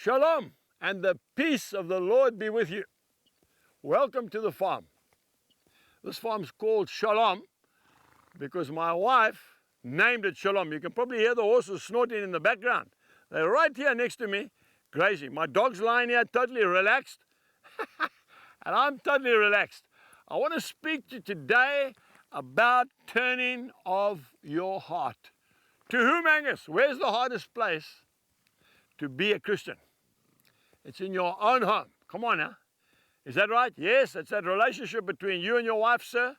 Shalom, and the peace of the Lord be with you. Welcome to the farm. This farm's called Shalom because my wife named it Shalom. You can probably hear the horses snorting in the background. They're right here next to me, grazing. My dog's lying here totally relaxed, and I'm totally relaxed. I want to speak to you today about turning of your heart. To whom, Angus? Where's the hardest place to be a Christian? It's in your own home. Come on now. Is that right? Yes, it's that relationship between you and your wife, sir.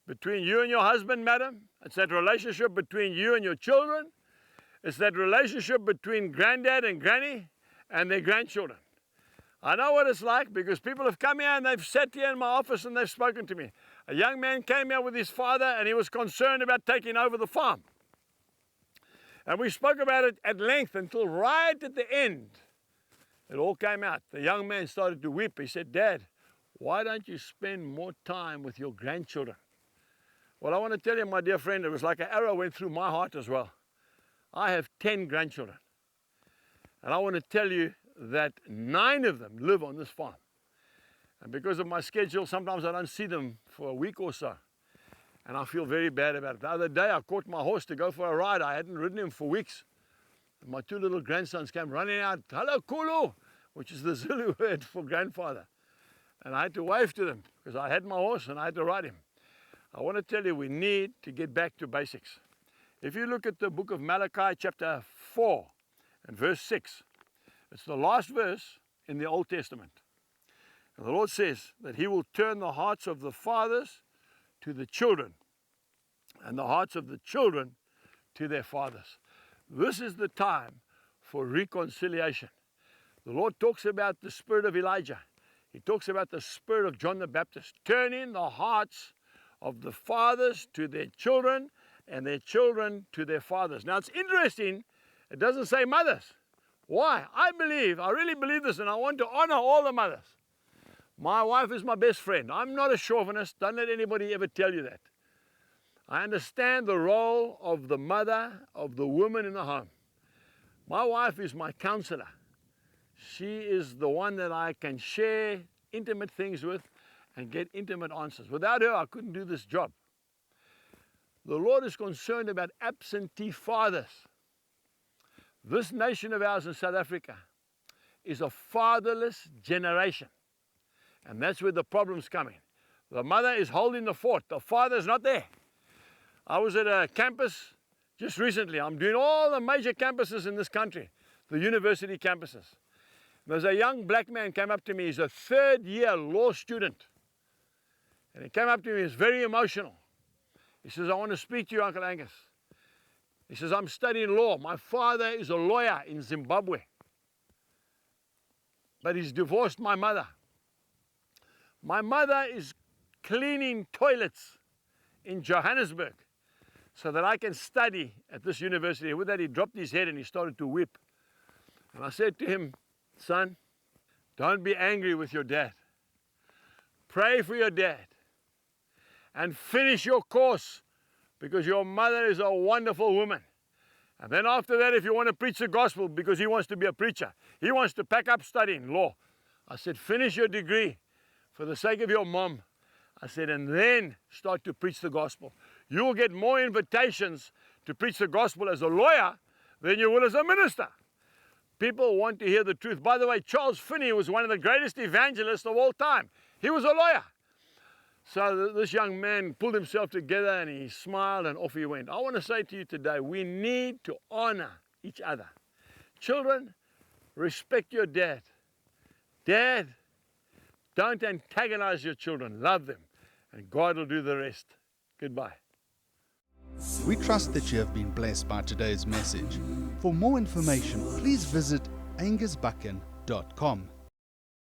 Between you and your husband, madam. It's that relationship between you and your children. It's that relationship between granddad and granny and their grandchildren. I know what it's like because people have come here and they've sat here in my office and they've spoken to me. A young man came here with his father and he was concerned about taking over the farm. And we spoke about it at length until right at the end. It all came out. The young man started to weep. He said, "Dad, why don't you spend more time with your grandchildren?" Well, I want to tell you, my dear friend, it was like an arrow went through my heart as well. I have 10 grandchildren. And I want to tell you that 9 of them live on this farm. And because of my schedule, sometimes I don't see them for a week or so. And I feel very bad about it. The other day, I caught my horse to go for a ride. I hadn't ridden him for weeks. And my 2 little grandsons came running out, "Hello, Kulu," which is the Zulu word for grandfather. And I had to wave to them because I had my horse and I had to ride him. I want to tell you, we need to get back to basics. If you look at the book of Malachi, chapter 4 and verse 6, it's the last verse in the Old Testament. And the Lord says that He will turn the hearts of the fathers to the children and the hearts of the children to their fathers. This is the time for reconciliation. The Lord talks about the spirit of Elijah. He talks about the spirit of John the Baptist, turning the hearts of the fathers to their children and their children to their fathers. Now it's interesting, it doesn't say mothers. Why? I really believe this, and I want to honor all the mothers. My wife is my best friend. I'm not a chauvinist. Don't let anybody ever tell you that. I understand the role of the mother, of the woman in the home. My wife is my counselor. She is the one that I can share intimate things with and get intimate answers. Without her, I couldn't do this job. The Lord is concerned about absentee fathers. This nation of ours in South Africa is a fatherless generation. And that's where the problem's coming. The mother is holding the fort. The father's not there. I was at a campus just recently. I'm doing all the major campuses in this country, the university campuses. There's a young black man came up to me. He's a 3rd-year law student. And he came up to me. He was very emotional. He says, "I want to speak to you, Uncle Angus." He says, "I'm studying law. My father is a lawyer in Zimbabwe. But he's divorced my mother. My mother is cleaning toilets in Johannesburg so that I can study at this university." With that, he dropped his head and he started to weep. And I said to him, "Son, don't be angry with your dad. Pray for your dad and finish your course because your mother is a wonderful woman. And then after that, if you want to preach the gospel, because he wants to be a preacher, he wants to pack up studying law." I said, "Finish your degree for the sake of your mom." I said, "and then start to preach the gospel. You will get more invitations to preach the gospel as a lawyer than you will as a minister." People want to hear the truth. By the way, Charles Finney was one of the greatest evangelists of all time. He was a lawyer. So this young man pulled himself together and he smiled and off he went. I want to say to you today, we need to honor each other. Children, respect your dad. Dad, don't antagonize your children. Love them. And God will do the rest. Goodbye. We trust that you have been blessed by today's message. For more information, please visit angusbuchan.com.